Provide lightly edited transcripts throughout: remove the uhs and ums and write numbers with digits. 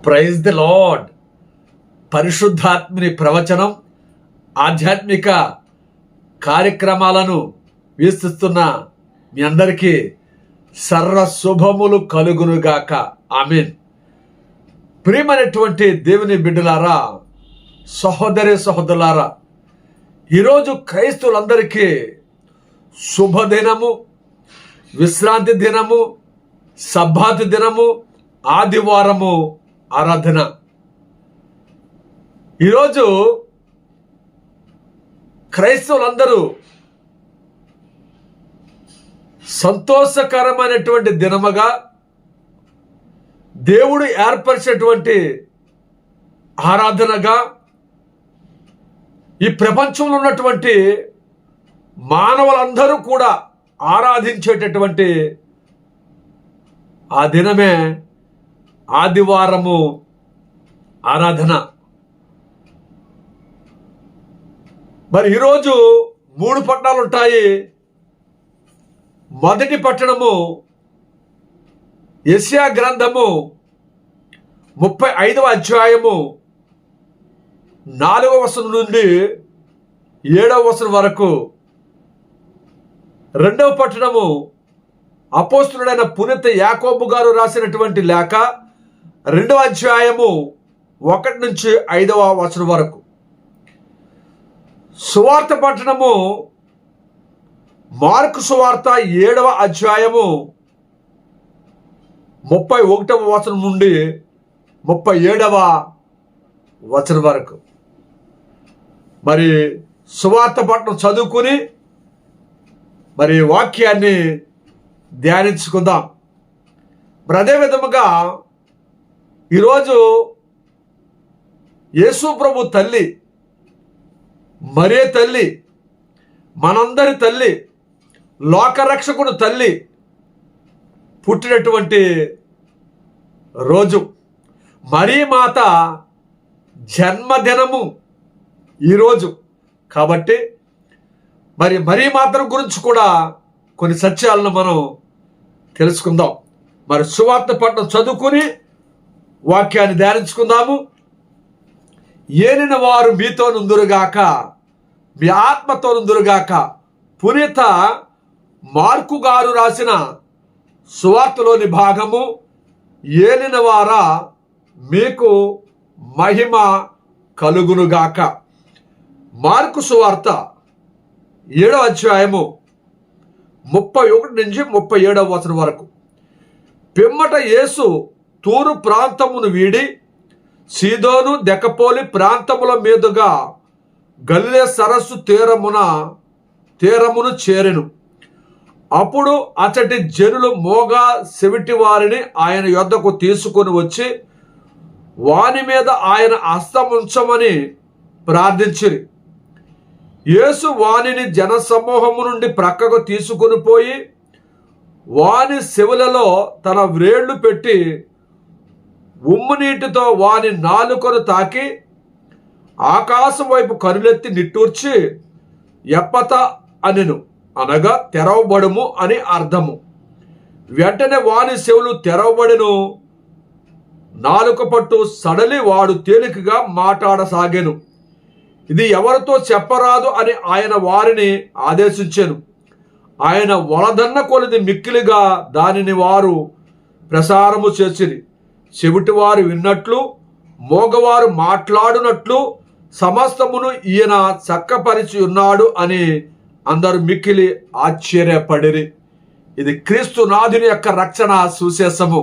Praise the lord. పరిశుద్ధాత్మని ప్రవచనం, ఆధ్యాత్మిక కార్యక్రమాలను వీక్షిస్తున్న మీ అందరికీ సర్వ శుభములు కలుగునుగాక. ఆమేన్. ప్రియమైనటువంటి దేవుని బిడ్డలారా, సహోదరి సహోదరులారా, ఈరోజు క్రైస్తవులందరికీ శుభదినము, విశ్రాంతి దినము, సబ్బాతు దినము, ఆదివారము ఆరాధన. ఈరోజు క్రైస్తవులందరూ సంతోషకరమైనటువంటి దినముగా దేవుడు ఏర్పరిచినటువంటి ఆరాధనగా ఈ ప్రపంచంలో ఉన్నటువంటి మానవులందరూ కూడా ఆరాధించేటటువంటి ఆ దినమే ఆదివారము ఆరాధన. మరి ఈరోజు 3 పట్టణాలు ఉంటాయి. మొదటి పట్టణము యెషయా గ్రంథము 35వ అధ్యాయము 4వ వచనం నుండి 7వ వచనం వరకు. రెండవ పట్టణము అపోస్తలుడైన పునీత యాకోబు గారు రాసినటువంటి లేఖ 2వ అధ్యాయము 1 నుంచి 5వ వచనం వరకు. సువార్త పట్టణము మార్కు సువార్త 7వ అధ్యాయము 31వ వచనం నుండి 37వ వచనం వరకు. మరి సువార్త పట్టణం చదువుకుని మరి వాక్యాన్ని ధ్యానించుకుందాం. మరి అదే విధముగా ఈరోజు యేసు ప్రభు తల్లి, మరే తల్లి, మనందరి తల్లి, లోకరక్షకుడు తల్లి పుట్టినటువంటి రోజు, మరీ మాత జన్మదినము ఈరోజు. కాబట్టి మరి మరీ మాతను గురించి కూడా కొన్ని సత్యాలను మనం తెలుసుకుందాం. మరి సువార్త పట్టణం చదువుకుని వాక్యాన్ని ధ్యానించుకుందాము. ఏలిన వారు మీతో నుందురుగాక, మీ ఆత్మతో నుందురుగాక. పునీత మార్కు గారు రాసిన సువార్తలోని భాగము, ఏలిన వారా మీకు మహిమ కలుగునుగాక. మార్కు సువార్త 7వ అధ్యాయము 31 నుంచి 37వ వచనం వరకు. పిమ్మట యేసు తూరు ప్రాంతమును వీడి సీదోను దెకపోలి ప్రాంతముల మీదుగా గలిలే సరస్సు తీరమును చేరెను. అప్పుడు అతడి జనులు మోగా చెవిటి వారిని ఆయన యొద్దకు తీసుకొని వచ్చి వాని మీద ఆయన హస్తముంచమని ప్రార్థించిరి. యేసు వానిని జనసమూహము నుండి ప్రక్కకు తీసుకొని పోయి వాని చెవులలో తన వ్రేళ్లు పెట్టి ఉమ్ము నీటితో వాని నాలుకను తాకి ఆకాశం వైపు కనులెత్తి నిట్టూర్చి ఎప్పత అనెను, అనగా తెరవబడుము అని అర్థము. వెంటనే వాని చెవులు తెరవబడెను. నాలుక పట్టు సడలి వాడు తేలికగా మాట్లాడసాగాను. ఇది ఎవరితో చెప్పరాదు అని ఆయన వారిని ఆదేశించెను. ఆయన వలదన్న కొలది మిక్కిలిగా దానిని వారు ప్రసారము చేసిరి. చెవిటివారు విన్నట్లు, మోగవారు మాట్లాడునట్లు సమస్తమును ఈయన చక్కపరిచి ఉన్నాడు అని అందరూ మిక్కిలి ఆశ్చర్యపడిరి. ఇది క్రీస్తు నాథుని యొక్క రక్షణ సుశేషము.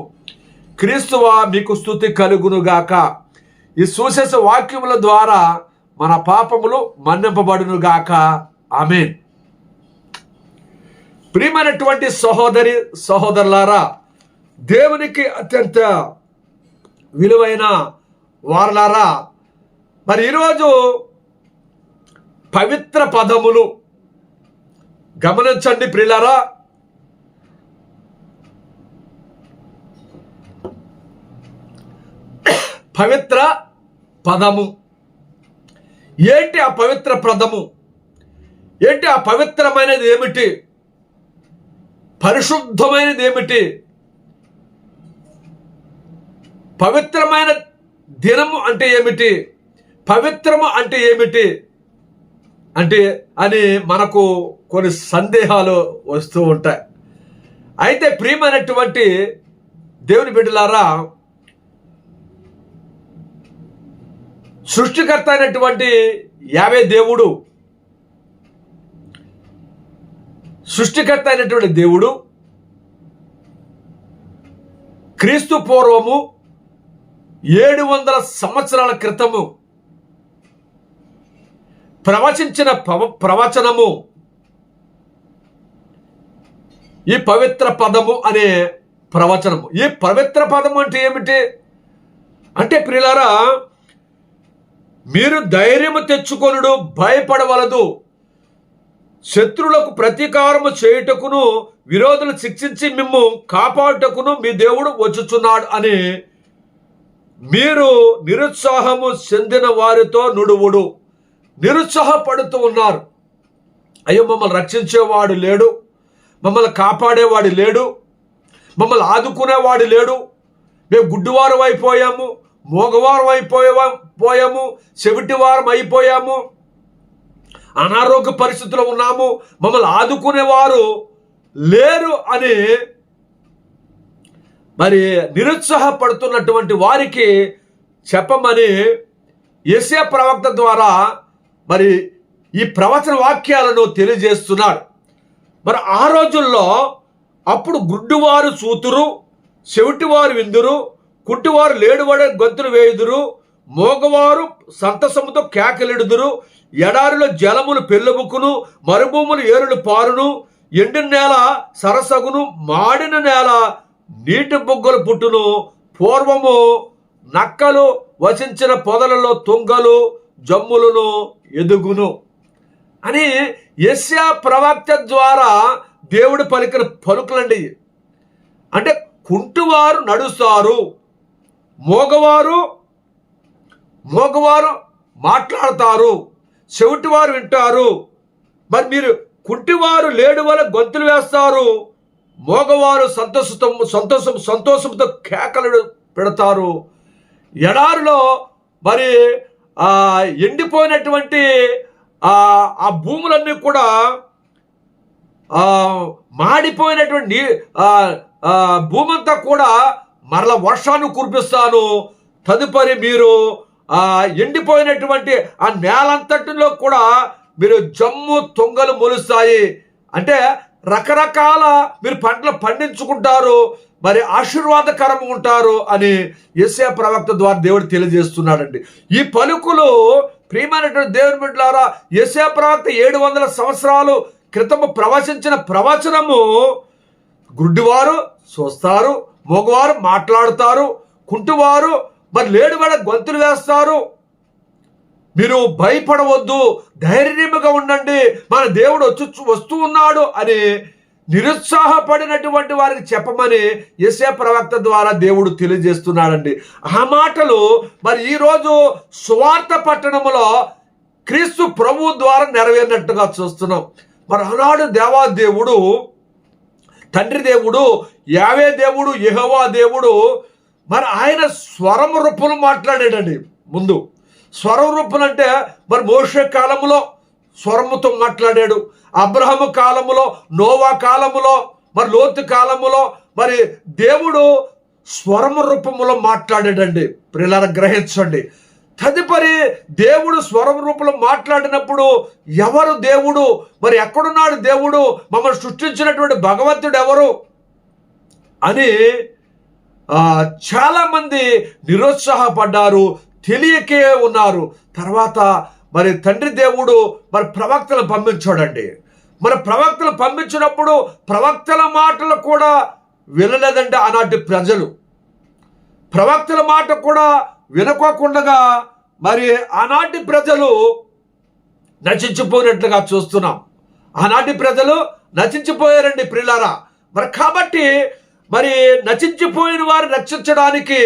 క్రీస్తువా మీకు స్తుతి కలుగునుగాక. ఈ సుశేష వాక్యముల ద్వారా మన పాపములు మన్నింపబడునుగాక. ఆమేన్. ప్రియమైనటువంటి సహోదరి సహోదరులారా, దేవునికి అత్యంత విలువైన వారలారా, మరి ఈరోజు పవిత్ర పదములు గమనించండి ప్రియులారా. పవిత్ర పదము ఏంటి? ఆ పవిత్ర పదము ఏంటి? ఆ పవిత్రమైనది ఏమిటి? పరిశుద్ధమైనది ఏమిటి? పవిత్రమైన దినము అంటే ఏమిటి, పవిత్రము అంటే ఏమిటి అని మనకు కొన్ని సందేహాలు వస్తూ ఉంటాయి. అయితే ప్రియమైనటువంటి దేవుని బిడ్డలారా, సృష్టికర్త అయినటువంటి యావే దేవుడు, క్రీస్తు పూర్వము 700 సంవత్సరాల క్రితము ప్రవచించిన ప్రవచనము ఈ పవిత్ర పదము అనే ప్రవచనము. ఈ పవిత్ర పదము అంటే ఏమిటి అంటే, ప్రియులారా, మీరు ధైర్యము తెచ్చుకొనుడు, భయపడవలదు, శత్రువులకు ప్రతీకారము చేయుటకును విరోధులు శిక్షించి మిమ్ము కాపాడుటకును మీ దేవుడు వచ్చుచున్నాడు అని మీరు నిరుత్సాహము చెందిన వారితో నుడువుడు. నిరుత్సాహపడుతూ ఉన్నారు. అయ్యో, మమ్మల్ని రక్షించేవాడు లేడు, మమ్మల్ని కాపాడేవాడు లేడు, మమ్మల్ని ఆదుకునేవాడు లేడు, మేము గుడ్డివారం అయిపోయాము, మోగవారం అయిపోయాము, చెవిటివారం అయిపోయాము, అనారోగ్య పరిస్థితుల్లో ఉన్నాము, మమ్మల్ని ఆదుకునేవారు లేరు అని మరి నిరుత్సాహపడుతున్నటువంటి వారికి చెప్పమని యెషయా ప్రవక్త ద్వారా మరి ఈ ప్రవచన వాక్యాలను తెలియజేస్తున్నాడు. మరి ఆ రోజుల్లో అప్పుడు గుడ్డివారు చూతురు, చెవిటివారు విందురు, కుంటివారు లేడువడే గొంతులు వేయుదురు, మోగవారు సంతసముతో కేకలిడుదురు, ఎడారిలో జలములు పెళ్ళబుకును, మరుభూములు ఏరులు పారును, ఎండిన నేల సరసగును, మాడిన నేల నీటి బుగ్గలు పుట్టును, పూర్వము నక్కలు వసించిన పొదలలో తుంగలు జమ్ములను ఎదుగును అని యెషయా ప్రవక్త ద్వారా దేవుడు పలికిన పలుకులండి. అంటే కుంటివారు నడుస్తారు, మోగవారు మాట్లాడతారు, చెవిటివారు వింటారు. మరి మీరు కుంటివారు లేడు వల్ల గొంతులు వేస్తారు, మోగవారు సంతోషంతో కేకలు పెడతారు. ఎడారిలో మరి ఎండిపోయినటువంటి ఆ భూములన్నీ కూడా మాడిపోయినటువంటి భూమంతా కూడా మరల వర్షాన్ని కురిపిస్తాను. తదుపరి మీరు ఎండిపోయినటువంటి ఆ నేలంతటిలో కూడా మీరు జమ్ము తొంగలు మొలుస్తాయి. అంటే రకరకాల మీరు పంటలు పండించుకుంటారు, మరి ఆశీర్వాదకరంగా ఉంటారు అని యెషయా ప్రవక్త ద్వారా దేవుడు తెలియజేస్తున్నాడండి. ఈ పలుకులు ప్రియమైనటువంటి దేవుని బిడ్డలారా, యెషయా ప్రవక్త 700 సంవత్సరాలు క్రితము ప్రవచించిన ప్రవచనము గుడ్డివారు చూస్తారు, మగవారు మాట్లాడుతారు, కుంటివారు మరి లేడువడ గొంతులు వేస్తారు. మీరు భయపడవద్దు, ధైర్యముగా ఉండండి, మన దేవుడు వస్తూ ఉన్నాడు అని నిరుత్సాహపడినటువంటి వారికి చెప్పమని యెషయా ప్రవక్త ద్వారా దేవుడు తెలియజేస్తున్నాడండి. ఆ మాటలు మరి ఈరోజు సువార్త పట్టణములో క్రీస్తు ప్రభువు ద్వారా నెరవేరినట్టుగా చూస్తున్నాం. మరి ఆనాడు దేవాదేవుడు, తండ్రి దేవుడు, యావే దేవుడు, యెహోవా దేవుడు మరి ఆయన స్వరం రూపంలో మాట్లాడాడండి. ముందు స్వరం రూపం అంటే మరి మోషే కాలములో స్వరముతో మాట్లాడాడు, అబ్రహాము కాలములో, నోవా కాలములో, మరి లోతు కాలములో మరి దేవుడు స్వరము రూపములో మాట్లాడాడండి. ప్రియులారా గ్రహించండి. తదుపరి దేవుడు స్వరం రూపంలో మాట్లాడినప్పుడు ఎవరు దేవుడు, మరి ఎక్కడున్నాడు దేవుడు, మమ్మల్ని సృష్టించినటువంటి భగవంతుడు ఎవరు అని చాలామంది నిరుత్సాహపడ్డారు, తెలియకే ఉన్నారు. తర్వాత మరి తండ్రి దేవుడు మరి ప్రవక్తలు పంపించాడండి. మరి ప్రవక్తలు పంపించినప్పుడు ప్రవక్తల మాటలు కూడా వినలేదండి ఆనాటి ప్రజలు. ప్రవక్తల మాట కూడా వినుకోకుండా మరి ఆనాటి ప్రజలు నశించిపోయినట్లుగా చూస్తున్నాం. ఆనాటి ప్రజలు నశించిపోయారండి ప్రియులారా. మరి కాబట్టి మరి నశించిపోయిన వారిని రక్షించడానికి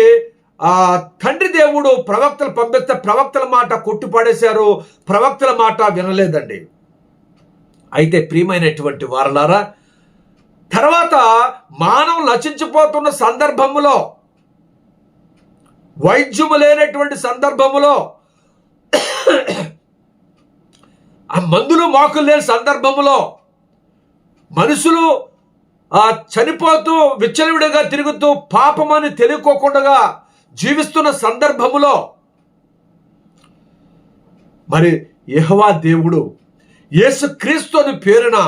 తండ్రి దేవుడు ప్రవక్తలు పంపిస్తే ప్రవక్తల మాట కొట్టిపడేశారు, ప్రవక్తల మాట వినలేదండి. అయితే ప్రియమైనటువంటి వారలారా, తర్వాత మానవులు నశించిపోతున్న సందర్భంలో వైద్యము లేనటువంటి సందర్భములో, ఆ మందులు మాకులు లేని సందర్భములో, మనుషులు చనిపోతూ విచ్చలవిడిగా తిరుగుతూ పాపమని తెలియకోకుండా జీవిస్తున్న సందర్భములో మరి యెహోవా దేవుడు యేసుక్రీస్తు అని పేరున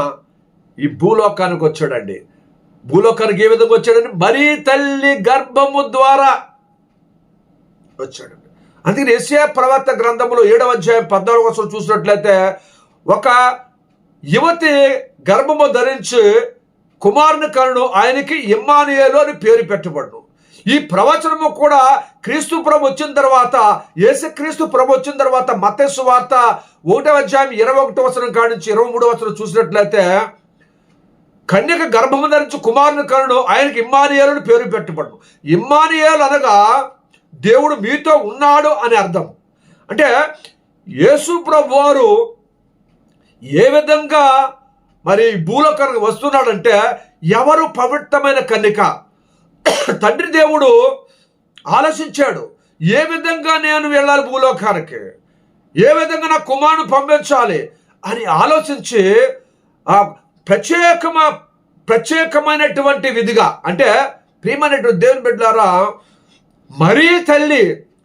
ఈ భూలోకానికి వచ్చాడండి. భూలోకానికి ఏ విధంగా వచ్చాడని మరీ తల్లి గర్భము ద్వారా వచ్చాడండి. అందుకని యెషయా ప్రవక్త గ్రంథంలో 7వ అధ్యాయం 14వ వచనం చూసినట్లయితే, ఒక యువతి గర్భము ధరించి కుమారుని కనును, ఆయనకి ఇమ్మానుయేలు అని పేరు పెట్టబడును. ఈ ప్రవచనము కూడా క్రీస్తు ప్రభు వచ్చిన తర్వాత, యేసుక్రీస్తు ప్రభు వచ్చిన తర్వాత మత్తయి సువార్త 1వ అధ్యాయం 21వ వచనం కాడి నుంచి 23వ వచనం చూసినట్లయితే, కన్యక గర్భము ధరించి కుమారుని కనును, ఆయనకి ఇమ్మానుయేలు అని పేరు పెట్టబడును. ఇమ్మానుయేలు అనగా దేవుడు మీతో ఉన్నాడు అని అర్థం. అంటే యేసు ప్రభు వారు ఏ విధంగా మరి భూలోకానికి వస్తున్నాడంటే, ఎవరు పవిత్రమైన కన్యక, తండ్రి దేవుడు ఆలోచించాడు, ఏ విధంగా నేను వెళ్ళాలి భూలోకానికి, ఏ విధంగా నా కుమారుని పంపించాలి అని ఆలోచించి ప్రత్యేకమైనటువంటి విధిగా, అంటే ప్రియమైనటువంటి దేవుని బిడ్డలారా, మరీ తల్లి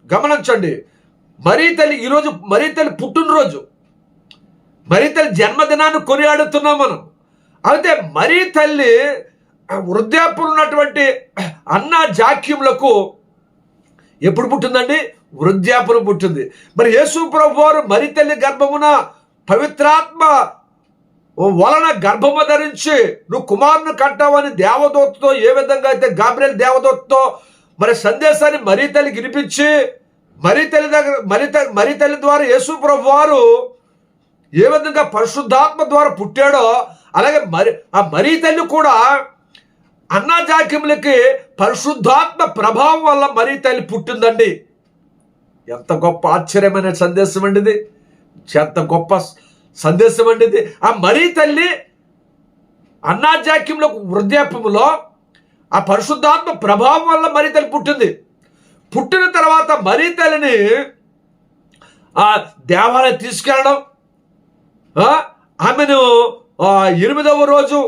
గమనించండి, మరీ తల్లి ఈరోజు మరీ తల్లి పుట్టినరోజు, మరీ తల్లి జన్మదినాన్ని కొనియాడుతున్నాం మనం. అయితే మరీ తల్లి వృద్ధాప్యం ఉన్నటువంటి అన్నా జాక్యములకు ఎప్పుడు పుట్టిందండి? వృద్ధాప్యం పుట్టింది. మరి యేసు ప్రభు వారు మరీ తల్లి గర్భమున పవిత్రాత్మ వలన గర్భము ధరించి నువ్వు కుమారుని కంటావని దేవదూతతో, ఏ విధంగా అయితే గాబ్రియల్ దేవదూతతో మరి సందేశాన్ని మరీ తల్లికి వినిపించి, మరీ తల్లి ద్వారా యేసు ప్రభు వారు ఏ విధంగా పరిశుద్ధాత్మ ద్వారా పుట్టాడో, అలాగే మరీ తల్లి కూడా అన్నా జాక్యములకి పరిశుద్ధాత్మ ప్రభావం వల్ల మరీ తల్లి పుట్టిందండి. ఎంత గొప్ప ఆశ్చర్యమైన సందేశం అండి ఇది, ఎంత గొప్ప సందేశం అండి ఇది. ఆ మరీ తల్లి అన్నా జాక్యముల వృద్ధాప్యములో ఆ పరిశుద్ధాత్మ ప్రభావం వల్ల మరీ తల్లి పుట్టింది. పుట్టిన తర్వాత మరీ తల్లిని ఆ దేవాలయం తీసుకెళ్ళడం, ఆమెను 8వ రోజు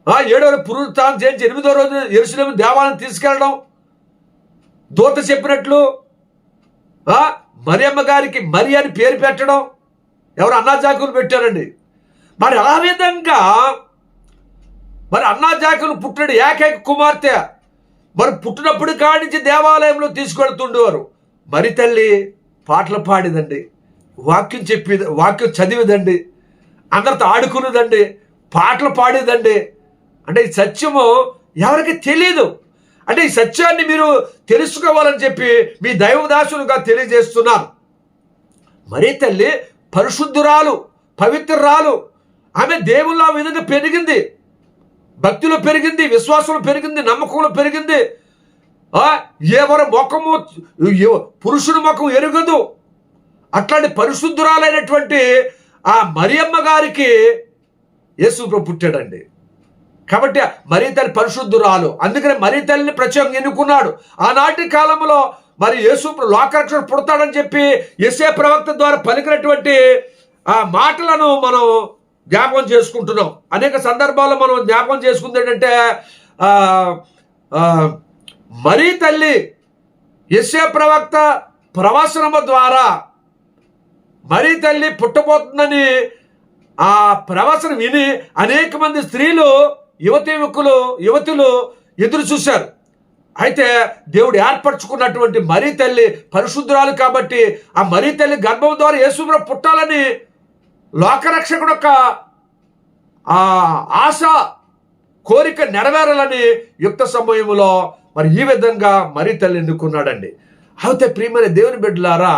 7వ పునరుత్థానం చేయించి 8వ రోజు యెరూషలేము దేవాలయం తీసుకెళ్ళడం, దూత చెప్పినట్లు మరియమ్మ గారికి మరి అని పేరు పెట్టడం, ఎవరు అన్నా జాకులు పెట్టారండి. మరి ఆ విధంగా మరి అన్నా జాకులు పుట్టిన ఏకైక కుమార్తె మరి పుట్టినప్పుడు కానించి దేవాలయంలో తీసుకెళ్తుండేవారు. మరి తల్లి పాటలు పాడిదండి, వాక్యం చదివిదండి, అందరితో ఆడుకునేదండి, పాటలు పాడేదండి. అంటే ఈ సత్యము ఎవరికి తెలియదు. అంటే ఈ సత్యాన్ని మీరు తెలుసుకోవాలని చెప్పి మీ దైవదాసులుగా తెలియజేస్తున్నాను. మరీ తల్లి పరిశుద్ధురాలు, పవిత్రురాలు. ఆమె దేవుళ్ళ విధంగా పెరిగింది, భక్తిలో పెరిగింది, విశ్వాసంలో పెరిగింది, నమ్మకంలో పెరిగింది. ఎవరి ముఖము పురుషుని ముఖం ఎరుగదు. అట్లాంటి పరిశుద్ధురాలైనటువంటి ఆ మరియమ్మ గారికి యేసు ప్రభు పుట్టాడండి. కాబట్టి మరీ తల్లి పరిశుద్ధురాలు, అందుకని మరీ తల్లిని ప్రత్యేకంగా ఎన్నుకున్నాడు. ఆనాటి కాలంలో మరి యేసు లోకరక్షకుడు పుడతాడని చెప్పి యెషయా ప్రవక్త ద్వారా పలికినటువంటి ఆ మాటలను మనం జ్ఞాపకం చేసుకుంటున్నాం. అనేక సందర్భాల్లో మనం జ్ఞాపకం చేసుకుంది ఏంటంటే, మరీ తల్లి యెషయా ప్రవక్త ప్రవచనము ద్వారా మరీ తల్లి పుట్టబోతుందని ఆ ప్రవచనం విని అనేక మంది స్త్రీలు, యువతులు ఎదురు చూశారు. అయితే దేవుడు ఏర్పరచుకున్నటువంటి మరీ తల్లి పరిశుద్ధురాలు కాబట్టి ఆ మరీ తల్లి గర్భం ద్వారా యేసు ప్రభు పుట్టాలని లోకరక్షకుడు యొక్క ఆశ, కోరిక నెరవేరాలని యుక్త సమయంలో మరి ఈ విధంగా మరీ తల్లి ఎన్నుకున్నాడండి. అయితే ప్రియమైన దేవుని బిడ్డలారా,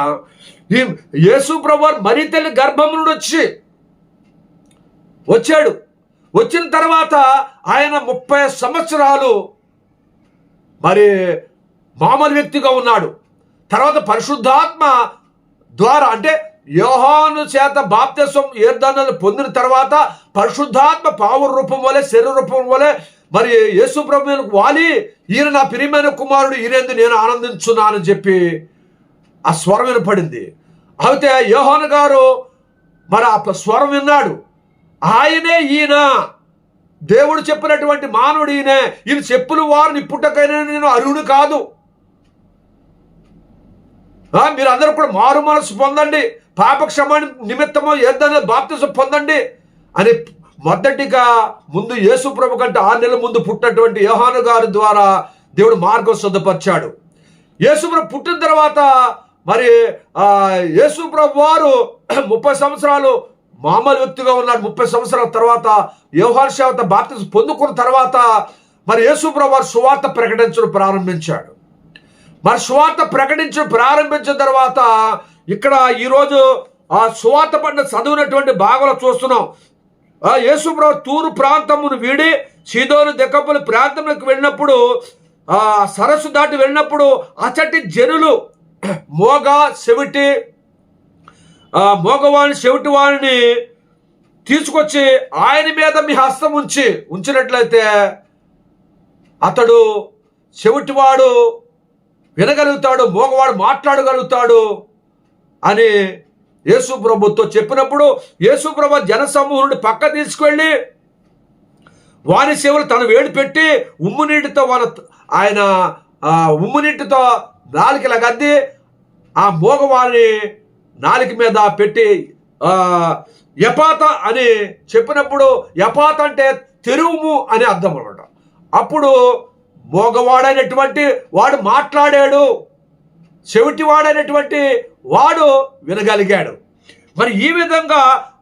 ఈ యేసు ప్రభు మరీ తల్లి గర్భం నుండి వచ్చాడు. వచ్చిన తర్వాత ఆయన 30 సంవత్సరాలు మరి మామూలు వ్యక్తిగా ఉన్నాడు. తర్వాత పరిశుద్ధాత్మ ద్వారా, అంటే యోహాను చేత బాప్తిసం యోర్దానులో పొందిన తర్వాత పరిశుద్ధాత్మ పావుర రూపం వలె, శరీర రూపం వలె మరి యేసు ప్రభు మీదకు వాలి, ఈయన నా ప్రియమైన కుమారుడు, ఈయనందు నేను ఆనందించున్నానని చెప్పి ఆ స్వరం వినపడింది. అయితే యోహాను గారు మరి ఆ స్వరం విన్నాడు. ఆయనే ఈయన, దేవుడు చెప్పినటువంటి మానవుడు ఈయన చెప్పులు వారిని ఇప్పుటకైనా నేను అర్హుడు కాదు, మీరు అందరూ కూడా మారు మనసు పొందండి, పాప క్షమాని నిమిత్తము ఏదైనా బాప్తిసం పొందండి అని మొదటిగా ముందు యేసు ప్రభు కంటే 6 నెలల ముందు పుట్టినటువంటి యోహాను గారి ద్వారా దేవుడు మార్గం సిద్ధపరిచాడు. యేసు ప్రభు పుట్టిన తర్వాత మరి యేసు ప్రభు వారు 30 సంవత్సరాలు మామూలు వ్యక్తిగా ఉన్నాడు. 30 సంవత్సరాల తర్వాత యోహాను సేవత బాప్తిసం పొందుకున్న తర్వాత మరి యేసు ప్రభు వారు సువార్త ప్రకటించడం ప్రారంభించాడు. మరి సువార్త ప్రారంభించిన తర్వాత ఇక్కడ ఈరోజు ఆ సువార్త పడిన చదివినటువంటి భాగంలో చూస్తున్నాం. యేసు ప్రభు తూరు ప్రాంతమును వీడి సీదోను దెకపొలి ప్రాంతంలోకి వెళ్ళినప్పుడు, సరస్సు దాటి వెళ్ళినప్పుడు అచటి జనులు మోగవాణి చెవిటి వాణిని తీసుకొచ్చి ఆయన మీద మీ హస్తం ఉంచినట్లయితే అతడు చెవిటివాడు వినగలుగుతాడు, మోగవాడు మాట్లాడగలుగుతాడు అని యేసు ప్రభుతో చెప్పినప్పుడు యేసు ప్రభు జనసమూహుడిని పక్క తీసుకెళ్ళి వాని సేవలు తను వేడి పెట్టి ఉమ్ము నీటితో ఆయన ఉమ్ము నీటితో నాలికల గద్ది ఆ మోగవాని నాలిక మీద పెట్టి యపాత అని చెప్పినప్పుడు, యపాత అంటే తెరువుము అని అర్థం అనమాట. అప్పుడు మోగవాడైనటువంటి వాడు మాట్లాడాడు, చెవిటివాడైనటువంటి వాడు వినగలిగాడు. మరి ఈ విధంగా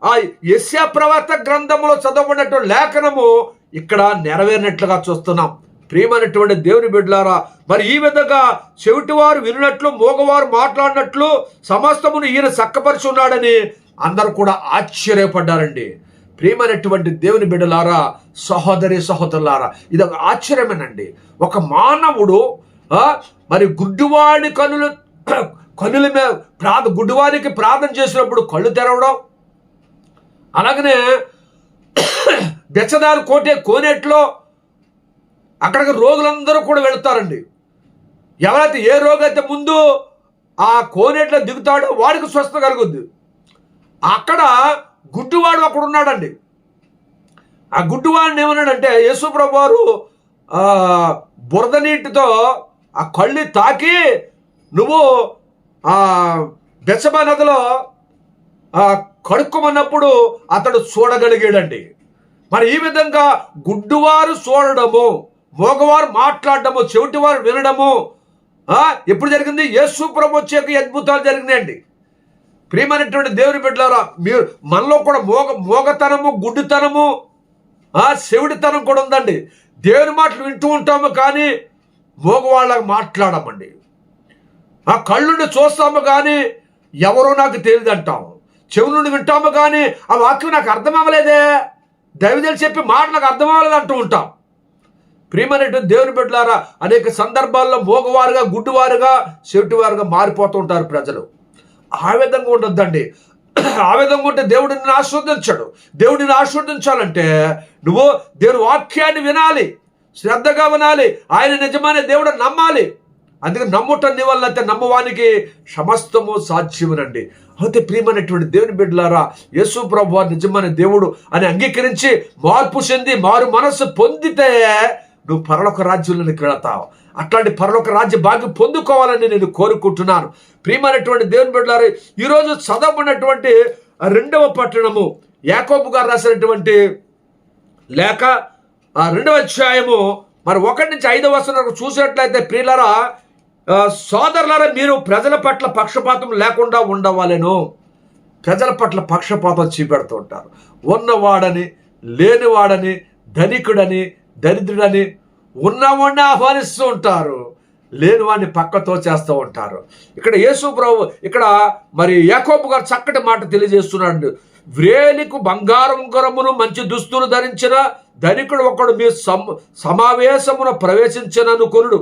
ఆ యెషయా ప్రవక్త గ్రంథంలో చదవబడినటువంటి లేఖనము ఇక్కడ నెరవేరినట్లుగా చూస్తున్నాం. ప్రియమైనటువంటి దేవుని బిడ్డలారా, మరి ఈ విధంగా చెవిటివారు విన్నట్లు, మోగవారు మాట్లాడినట్లు సమస్తమును ఈయన చక్కపరిచి ఉన్నాడని అందరూ కూడా ఆశ్చర్యపడ్డారండి. ప్రియమైనటువంటి దేవుని బిడ్డలారా, సహోదరి సహోదరులారా, ఇది ఒక ఆశ్చర్యమేనండి. ఒక మానవుడు మరి గుడ్డివాడి కన్నుల మీద గుడ్డివారికి ప్రార్థన చేసినప్పుడు కళ్ళు తెరవడం, అలాగనే బెచ్చదారు కోనేట్లో అక్కడికి రోగులందరూ కూడా వెళతారండి. ఎవరైతే ఏ రోగి అయితే ముందు ఆ కోనేట్లో దిగుతాడో వాడికి స్వస్థత కలుగుద్ది. అక్కడ గుడ్డివాడు అక్కడ ఉన్నాడండి. ఆ గుడ్డివాడిని ఏమన్నాడంటే యేసు ప్రభు వారు బురద నీటితో ఆ కళ్ళు తాకి నువ్వు బెత్షెబా నదిలో కడుక్కోమన్నప్పుడు అతడు చూడగలిగాడండి. మరి ఈ విధంగా గుడ్డివారు చూడడము, మోగవారు మాట్లాడడము, చెవిటివారు వినడము ఎప్పుడు జరిగింది? యేసు ప్రభు వచ్చాక అద్భుతాలు జరిగినాయండి. ప్రియమైనటువంటి దేవుని బిడ్డలారా, మీరు మనలో కూడా మోగతనము, గుడ్డితనము, చెవిటితనం కూడా ఉందండి. దేవుని మాటలు వింటూ ఉంటాము కానీ మోగవాళ్ళకి మాట్లాడమండి. ఆ కళ్ళుండి చూస్తాము కానీ ఎవరో నాకు తెలియదు అంటాము. చెవి నుండి వింటాము కానీ ఆ వాక్యం నాకు అర్థం అవ్వలేదే, దైవజనులు చెప్పి మాట నాకు అర్థం అవ్వలేదు అంటూ ఉంటాం. ప్రియమైనటువంటి దేవుని బిడ్డలారా, అనేక సందర్భాల్లో మోగవారుగా, గుడ్డివారుగా, చెవిటివారుగా మారిపోతూ ఉంటారు ప్రజలు. ఆ విధంగా ఉండొద్దండి. ఆ విధంగా ఉంటే దేవుడు నిన్ను ఆశీర్వదించాడు. దేవుడిని ఆశీర్వదించాలంటే నువ్వు దేవుని వాక్యాన్ని వినాలి, శ్రద్ధగా వినాలి, ఆయన నిజమైన దేవుడు నమ్మాలి. అందుకే నమ్ముట నీ వల్ల అయితే నమ్మవానికి సమస్తము సాధ్యమునండి. అయితే ప్రియమైనటువంటి దేవుని బిడ్డలారా, యేసు ప్రభువు నిజమైన దేవుడు అని అంగీకరించి మార్పు చెంది మారు మనస్సు పొందితే నువ్వు పరలోక రాజ్యంలోకి వెళతావు. అట్లాంటి పరలోక రాజ్య భాగ్యం పొందుకోవాలని నేను కోరుకుంటున్నాను. ప్రియమైనటువంటి దేవుని బిడ్డలారా, ఈరోజు చదవబడినటువంటి 2వ పట్టణము యాకోబు గారు రాసినటువంటి లేఖ 2వ అధ్యాయము మరి 1 నుంచి 5వ వచనం చూసినట్లయితే, ప్రియులారా సోదరులారా, మీరు ప్రజల పట్ల పక్షపాతం లేకుండా ఉండవాలను. ప్రజల పట్ల పక్షపాతం చూపెడుతూ ఉంటారు. ఉన్నవాడని, లేనివాడని, ధనికుడని, దరిద్రుడని, ఉన్నవాడిని ఆహ్వానిస్తూ ఉంటారు, లేనివాడిని పక్కతో చేస్తూ ఉంటారు. ఇక్కడ యేసు ప్రభు ఇక్కడ మరి యాకోబు గారు చక్కటి మాట తెలియజేస్తున్నాడు. వ్రేలికు బంగారం ఉంగరమును మంచి దుస్తులు ధరించిన ధనికుడు ఒకడు మీ సమావేశమున ప్రవేశించననుకొనుడు.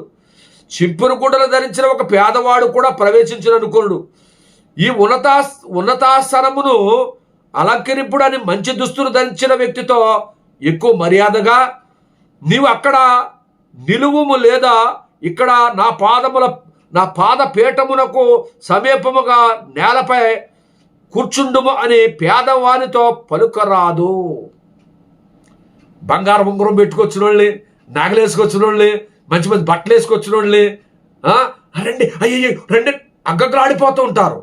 చింపురు గుడ్డలు ధరించిన ఒక పేదవాడు కూడా ప్రవేశించననుకొనుడు. ఈ ఉన్నతాసనమును అలంకరింపుడని మంచి దుస్తులు ధరించిన వ్యక్తితో ఎక్కువ మర్యాదగా నీవు అక్కడ నిలువుము, లేదా ఇక్కడ నా పాద పీఠమునకు సమీపముగా నేలపై కూర్చుండుము అని పేదవానితో పలుకరాదు. బంగారం ఉంగరం పెట్టుకొచ్చిన వాళ్ళని, నగలు వేసుకొచ్చిన వాళ్ళని, మంచి మంచి బట్టలు వేసుకొచ్చిన వాళ్ళని రండి అయ్యో రండి అగ్గగ్రాడిపోతూ ఉంటారు.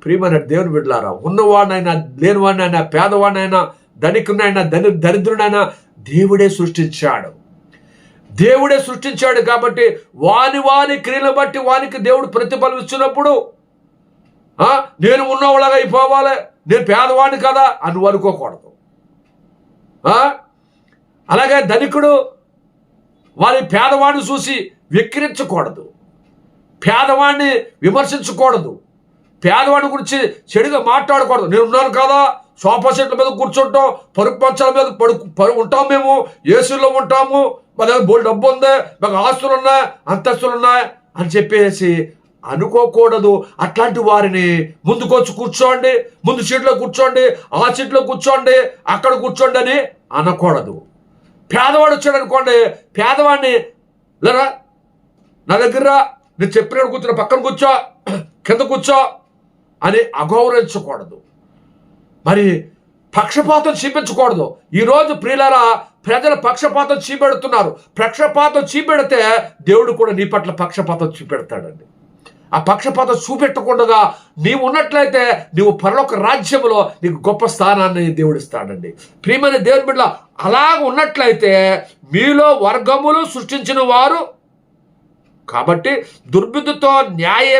ప్రియమైన దేవుని బిడ్డలారా, ఉన్నవాడినైనా లేనివాడినైనా పేదవాడినైనా ధనికునైనా దరిద్రునైనా దేవుడే సృష్టించాడు. దేవుడే సృష్టించాడు కాబట్టి వాని క్రియలు బట్టి వానికి దేవుడు ప్రతిఫలం ఇచ్చినప్పుడు నేను ఉన్నవాళ్ళగా అయిపోవాలి, నేను పేదవాడిని కదా అని అనుకోకూడదు. అలాగే ధనికుడు వారి పేదవాడిని చూసి వెక్కిరించకూడదు, పేదవాడిని విమర్శించకూడదు, పేదవాడి గురించి చెడుగా మాట్లాడకూడదు. నేను ఉన్నాను కదా, సోఫా సెట్ల మీద కూర్చుంటాం, పరుపు మంచాల మీద ఉంటాం, మేము ఏసీలో ఉంటాము, మా దగ్గర బోల్ డబ్బు ఉంది, మాకు ఆస్తులు ఉన్నాయి, అంతస్తులు ఉన్నాయి అని చెప్పేసి అనుకోకూడదు. అట్లాంటి వారిని ముందుకొచ్చి కూర్చోండి, ముందు సీట్లో కూర్చోండి, ఆ సీట్లో కూర్చోండి, అక్కడ కూర్చోండి అని అనకూడదు. పేదవాడు వచ్చాడు అనుకోండి, పేదవాడిని లేరా నా దగ్గర నేను చెప్పినట్టు కూర్చున్న పక్కన కూర్చో, కింద కూర్చో అని అగౌరవించకూడదు. మరి పక్షపాతం చూపించకూడదు. ఈరోజు ప్రియులారా, ప్రజలు పక్షపాతం చూపెడుతున్నారు. పక్షపాతం చూపెడితే దేవుడు కూడా నీ పట్ల పక్షపాతం చూపెడతాడండి. ఆ పక్షపాతం చూపెట్టకుండా నీవు ఉన్నట్లయితే నీవు పరలోక రాజ్యంలో నీకు గొప్ప స్థానాన్ని దేవుడు ఇస్తాడండి. ప్రియమైన దేవుని బిడ్డ, అలాగ ఉన్నట్లయితే మీలో వర్గములు సృష్టించిన వారు కాబట్టి దుర్బుద్ధితో న్యాయ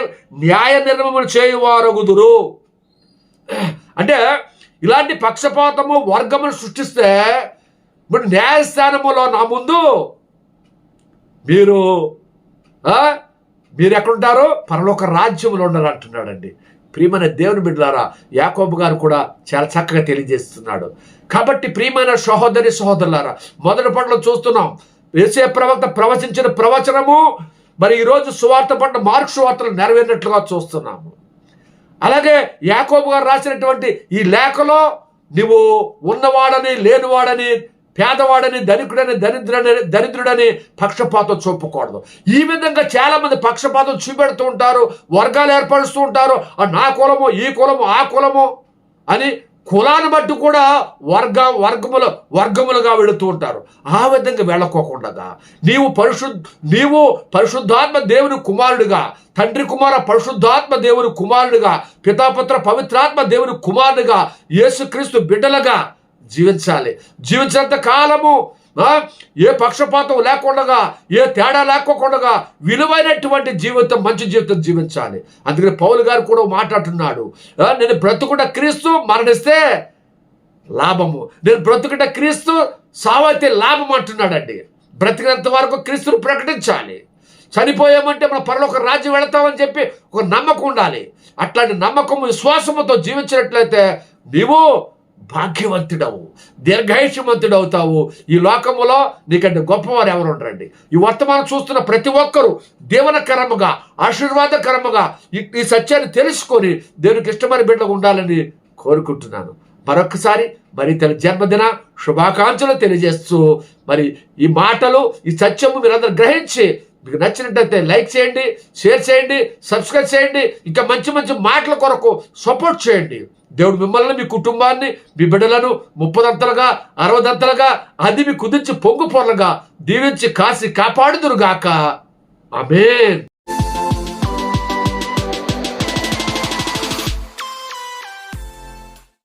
నిర్ణయములు చేయువారగుదురు. అంటే ఇలాంటి పక్షపాతము వర్గములు సృష్టిస్తే ఇప్పుడు న్యాయస్థానములో నా ముందు మీరు ఎక్కడుంటారో పరలోక రాజ్యములో ఉన్నారు అంటున్నాడండి. ప్రియమైన దేవుని బిడ్డలారా, యాకోబు గారు కూడా చాలా చక్కగా తెలియజేస్తున్నాడు. కాబట్టి ప్రియమైన సహోదరి సహోదరులారా, మొదటి పట్ల చూస్తున్నాం యేసయ్య ప్రవక్త ప్రవచించిన ప్రవచనము మరి ఈరోజు సువార్త పట్ల మార్కు సువార్తలు నెరవేరినట్లుగా చూస్తున్నాము. అలాగే యాకోబు గారు రాసినటువంటి ఈ లేఖలో నువ్వు ఉన్నవాడని లేనివాడని పేదవాడని ధనికుడని దరిద్రుడని పక్షపాతం చూపకూడదు. ఈ విధంగా చాలా మంది పక్షపాతం చూపెడుతూ ఉంటారు, వర్గాలు ఏర్పరుస్తూ ఉంటారు. నా కులము ఈ కులము ఆ కులము అని కులాన్ని బట్టి కూడా వర్గములుగా వెళుతూ ఉంటారు. ఆ విధంగా వెళ్ళకోకుండా నీవు పరిశుద్ధాత్మ దేవుని కుమారుడిగా, తండ్రి కుమార పరిశుద్ధాత్మ దేవుని కుమారుడిగా, పితాపుత్ర పవిత్రాత్మ దేవుని కుమారుడిగా, యేసుక్రీస్తు బిడ్డలుగా జీవించాలి. జీవించినంత కాలము ఏ పక్షపాతం లేకుండా, ఏ తేడా లేకోకుండా విలువైనటువంటి జీవితం, మంచి జీవితం జీవించాలి. అందుకని పౌలు గారు కూడా మాట్లాడుతున్నాడు, నేను బ్రతుకుట క్రీస్తు, మరణిస్తే లాభము. నేను బ్రతుకుట క్రీస్తు, సావైతే లాభం అంటున్నాడండి. బ్రతికినంత వరకు క్రీస్తును ప్రకటించాలి. చనిపోయామంటే మన పరలోక రాజ్యం వెళతామని చెప్పి ఒక నమ్మకం ఉండాలి. అట్లాంటి నమ్మకం విశ్వాసముతో జీవించినట్లయితే నీవు భాగ్యవంతుడవు, దీర్ఘాయుష్యవంతుడవుతావు. ఈ లోకములో నీకంటే గొప్పవారు ఎవరు ఉండరండి. ఈ వర్తమానం చూస్తున్న ప్రతి ఒక్కరూ దీవనకరముగా, ఆశీర్వాదకరముగా ఈ సత్యాన్ని తెలుసుకొని దేవునికి ఇష్టమైన బిడ్డగా ఉండాలని కోరుకుంటున్నాను. మరొకసారి మరి తన జన్మదిన శుభాకాంక్షలు తెలియజేస్తూ మరి ఈ మాటలు, ఈ సత్యము మీరందరూ గ్రహించి మీకు నచ్చినట్టయితే లైక్ చేయండి, షేర్ చేయండి, సబ్స్క్రైబ్ చేయండి. ఇంకా మంచి మంచి మాటల కొరకు సపోర్ట్ చేయండి. దేవుడు మిమ్మల్ని, మీ కుటుంబాన్ని, మీ బిడ్డలను 30 60 అది మీ కుదిర్చి పొంగు పొరలుగా దీవించి కాసి కాపాడుదురుగాక. ఆమేన్.